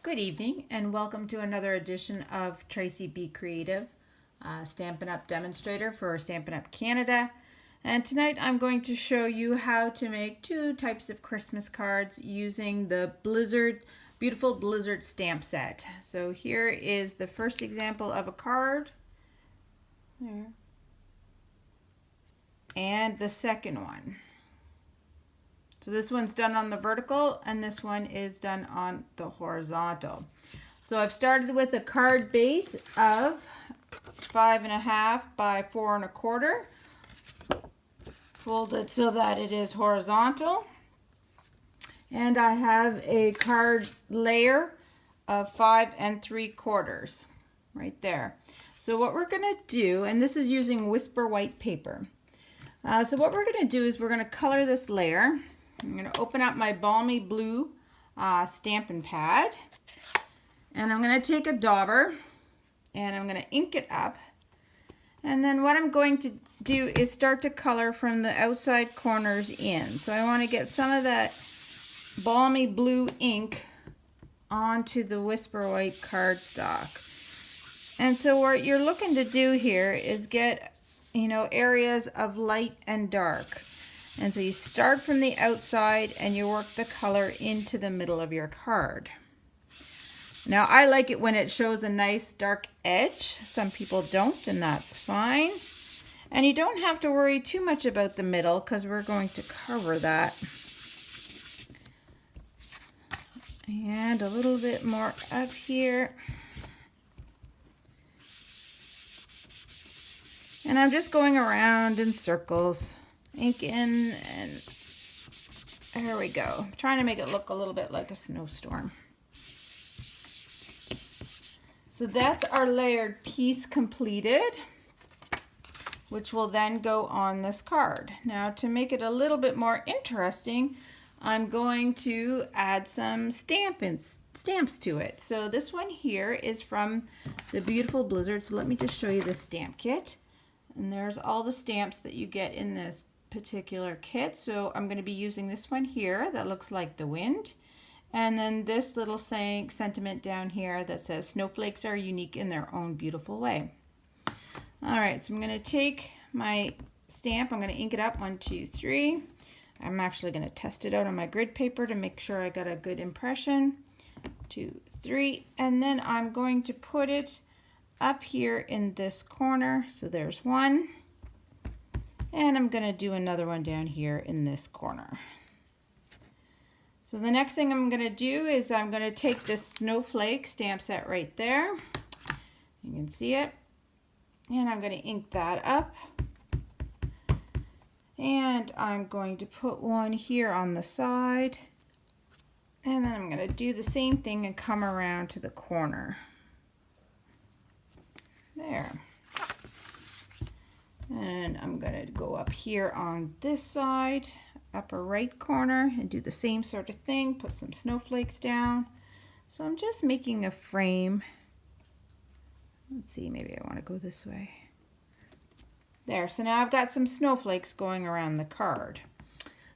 Good evening and welcome to another edition of Tracy Be Creative, Stampin' Up! Demonstrator for Stampin' Up! Canada. And tonight I'm going to show you how to make two types of Christmas cards using the beautiful Blizzard stamp set. So here is the first example of a card. There. And the second one. So this one's done on the vertical and this one is done on the horizontal. So I've started with a card base of 5.5 by 4 1/4. Folded so that it is horizontal. And I have a card layer of 5 3/4 right there. So what we're going to do, and this is using Whisper white paper. So what we're going to do is we're going to color this layer. I'm going to open up my balmy blue Stampin' Pad, and I'm going to take a dauber and I'm going to ink it up, and then what I'm going to do is start to color from the outside corners in. So I want to get some of that balmy blue ink onto the Whisper white cardstock. And so what you're looking to do here is get areas of light and dark. And so you start from the outside and you work the color into the middle of your card. Now I like it when it shows a nice dark edge. Some people don't, and that's fine. And you don't have to worry too much about the middle because we're going to cover that. And a little bit more up here. And I'm just going around in circles. Ink in, and there we go. I'm trying to make it look a little bit like a snowstorm. So that's our layered piece completed, which will then go on this card. Now to make it a little bit more interesting, I'm going to add some stamps to it. So this one here is from the beautiful Blizzard. So let me just show you the stamp kit. And there's all the stamps that you get in this particular kit. So I'm going to be using this one here that looks like the wind, and then this little sentiment down here that says snowflakes are unique in their own beautiful way. All right, so I'm going to take my stamp, I'm going to ink it up 1 2 3. I'm actually going to test it out on my grid paper to make sure I got a good impression. 2 3, and then I'm going to put it up here in this corner. So there's one. And I'm going to do another one down here in this corner. So the next thing I'm going to do is I'm going to take this snowflake stamp set right there. You can see it. And I'm going to ink that up. And I'm going to put one here on the side. And then I'm going to do the same thing and come around to the corner. There. And I'm going to go up here on this side, upper right corner, and do the same sort of thing. Put some snowflakes down. So I'm just making a frame. Let's see, maybe I want to go this way. There, so now I've got some snowflakes going around the card.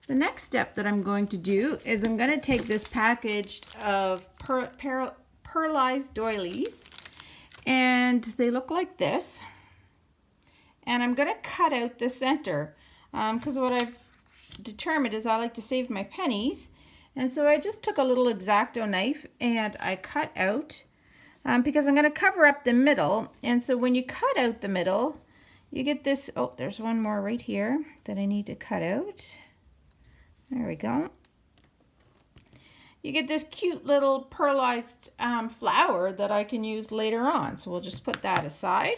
The next step that I'm going to do is I'm going to take this package of pearlized doilies, and they look like this. And I'm going to cut out the center because what I've determined is I like to save my pennies. And so I just took a little X-Acto knife and I cut out because I'm going to cover up the middle. And so when you cut out the middle, you get this, oh, there's one more right here that I need to cut out. There we go. You get this cute little pearlized flower that I can use later on. So we'll just put that aside.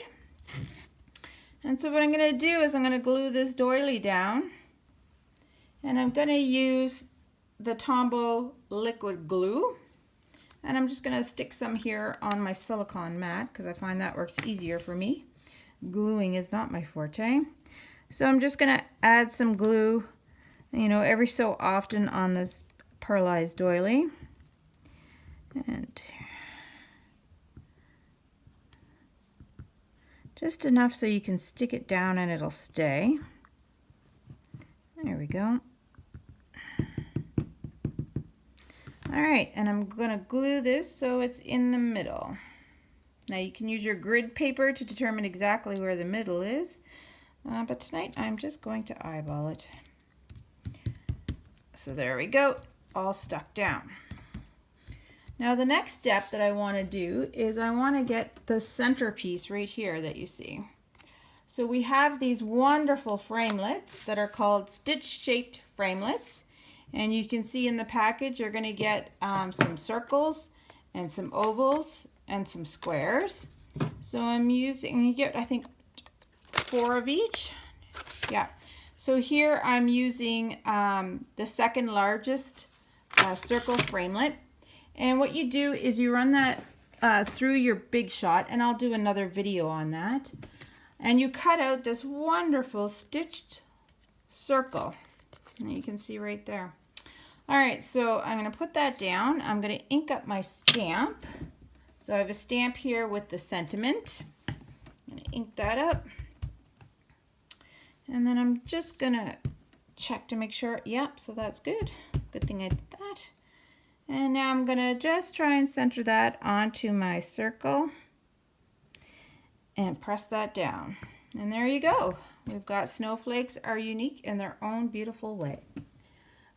And so what I'm going to do is I'm going to glue this doily down, and I'm going to use the Tombow liquid glue, and I'm just going to stick some here on my silicone mat because I find that works easier for me. Gluing is not my forte. So I'm just going to add some glue, every so often on this pearlized doily. And just enough so you can stick it down and it'll stay. There we go. All right, and I'm gonna glue this so it's in the middle. Now you can use your grid paper to determine exactly where the middle is, but tonight I'm just going to eyeball it. So there we go, all stuck down. Now the next step that I want to do is I want to get the centerpiece right here that you see. So we have these wonderful framelits that are called stitch-shaped framelits. And you can see in the package you're going to get some circles and some ovals and some squares. So I'm using, you get I think 4 of each. Yeah. So here I'm using the second largest circle framelit. And what you do is you run that through your Big Shot, and I'll do another video on that. And you cut out this wonderful stitched circle. And you can see right there. All right, so I'm going to put that down. I'm going to ink up my stamp. So I have a stamp here with the sentiment. I'm going to ink that up. And then I'm just going to check to make sure, yep, so that's good. Good thing I did that. And now I'm going to just try and center that onto my circle and press that down. And there you go. We've got snowflakes are unique in their own beautiful way.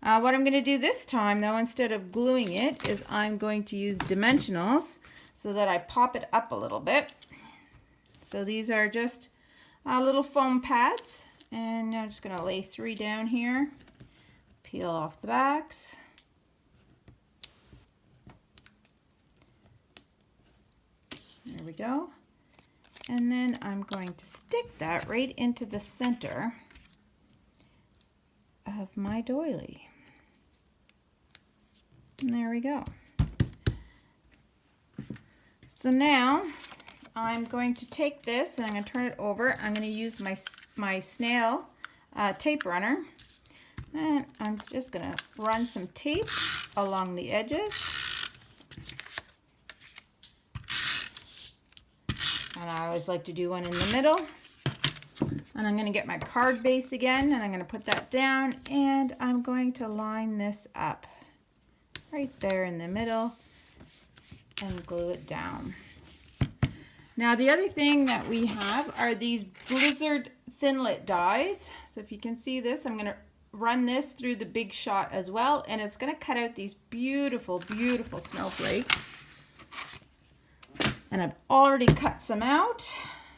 What I'm going to do this time, though, instead of gluing it, is I'm going to use dimensionals so that I pop it up a little bit. So these are just little foam pads, and I'm just going to lay 3 down here, peel off the backs. There we go. And then I'm going to stick that right into the center of my doily. And there we go. So now I'm going to take this and I'm going to turn it over. I'm going to use my snail tape runner, and I'm just going to run some tape along the edges. And I always like to do one in the middle. And I'm going to get my card base again, and I'm going to put that down, and I'm going to line this up right there in the middle and glue it down. Now the other thing that we have are these Blizzard Thinlit dies. So if you can see this, I'm going to run this through the Big Shot as well, and it's going to cut out these beautiful, beautiful snowflakes. And I've already cut some out,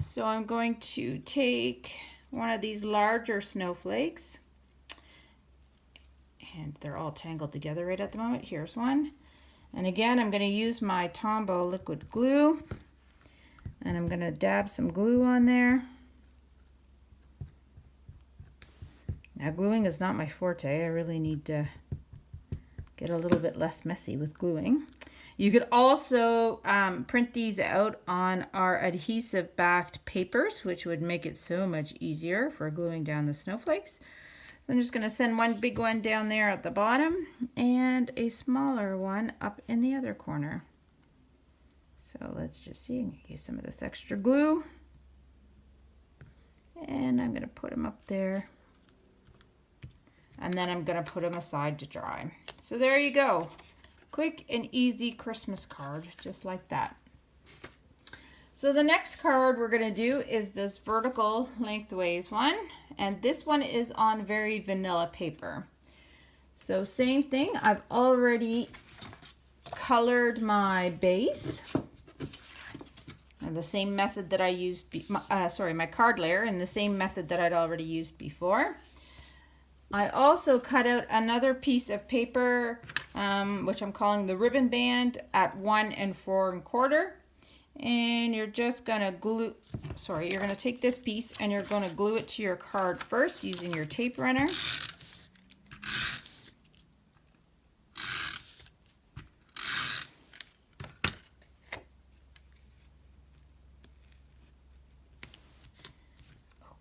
so I'm going to take one of these larger snowflakes, and they're all tangled together right at the moment. Here's one, and again I'm going to use my Tombow liquid glue, and I'm going to dab some glue on there. Now gluing is not my forte. I really need to get a little bit less messy with gluing. You could also print these out on our adhesive backed papers, which would make it so much easier for gluing down the snowflakes. So I'm just going to send one big one down there at the bottom and a smaller one up in the other corner. So let's just see, use some of this extra glue. And I'm going to put them up there. And then I'm going to put them aside to dry. So there you go. Quick and easy Christmas card, just like that. So the next card we're going to do is this vertical lengthways one, and this one is on very vanilla paper. So same thing, I've already colored my base, and the same method that I used, my card layer, and the same method that I'd already used before. I also cut out another piece of paper, which I'm calling the ribbon band, at 1 4 1/4. And you're just gonna glue, you're gonna take this piece and you're gonna glue it to your card first using your tape runner.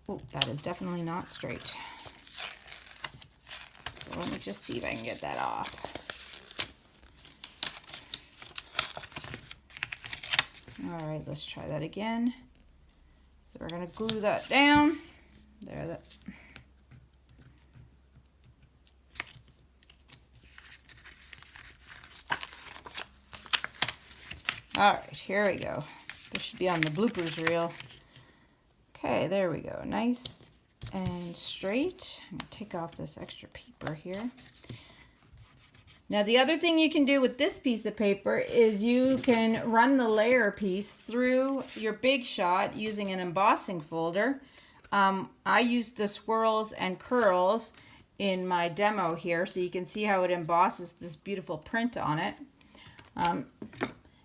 Oh, that is definitely not straight. Let me just see if I can get that off. All right, let's try that again. So we're going to glue that down. There, that. All right, here we go. This should be on the bloopers reel. Okay, there we go. Nice and straight. I'm gonna take off this extra paper here. Now the other thing you can do with this piece of paper is you can run the layer piece through your Big Shot using an embossing folder. I used the swirls and curls in my demo here, so you can see how it embosses this beautiful print on it.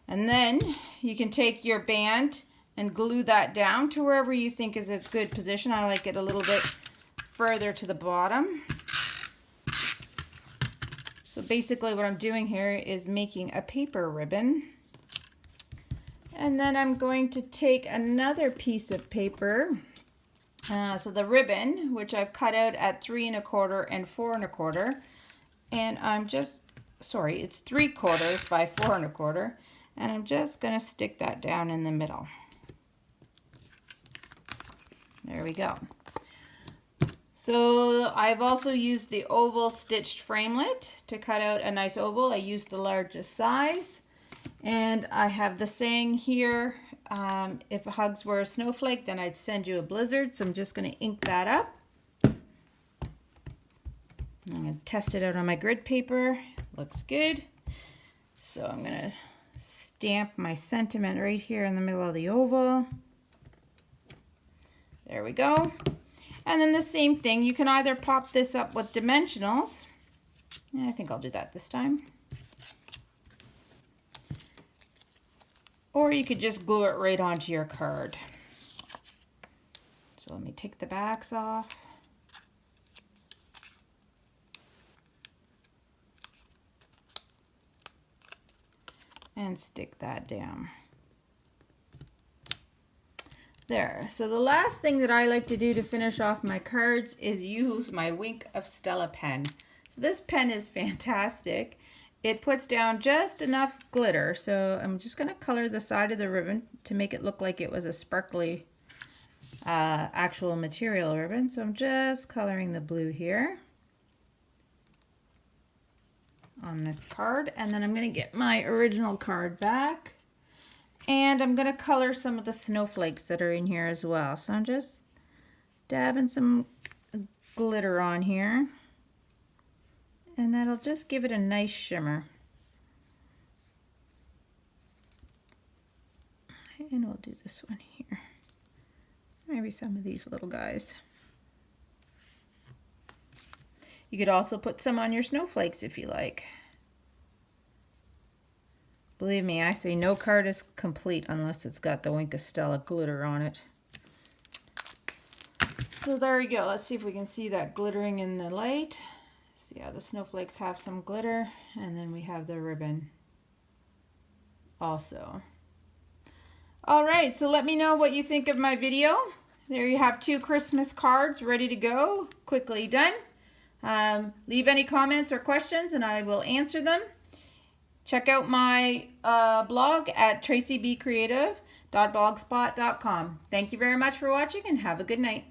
And then you can take your band and glue that down to wherever you think is a good position. I like it a little bit further to the bottom. So basically what I'm doing here is making a paper ribbon. And then I'm going to take another piece of paper. So the ribbon, which I've cut out at 3 1/4 and 4 1/4. And I'm just, sorry, it's 3/4 by 4 1/4. And I'm just going to stick that down in the middle. There we go. So I've also used the oval stitched framelit to cut out a nice oval. I used the largest size. And I have the saying here, if hugs were a snowflake, then I'd send you a blizzard. So I'm just going to ink that up. I'm going to test it out on my grid paper. Looks good. So I'm going to stamp my sentiment right here in the middle of the oval. There we go. And then the same thing, you can either pop this up with dimensionals. I think I'll do that this time. Or you could just glue it right onto your card. So let me take the backs off. And stick that down. There. So the last thing that I like to do to finish off my cards is use my Wink of Stella pen. So this pen is fantastic. It puts down just enough glitter. So I'm just going to color the side of the ribbon to make it look like it was a sparkly actual material ribbon. So I'm just coloring the blue here on this card. And then I'm going to get my original card back. And I'm going to color some of the snowflakes that are in here as well. So I'm just dabbing some glitter on here. And that'll just give it a nice shimmer. And we'll do this one here. Maybe some of these little guys. You could also put some on your snowflakes if you like. Believe me, I say no card is complete unless it's got the Wink of Stella glitter on it. So there we go. Let's see if we can see that glittering in the light. See how the snowflakes have some glitter, and then we have the ribbon also. All right, so let me know what you think of my video. There you have 2 Christmas cards ready to go, quickly done. Leave any comments or questions and I will answer them. Check out my blog at tracybcreative.blogspot.com. Thank you very much for watching and have a good night.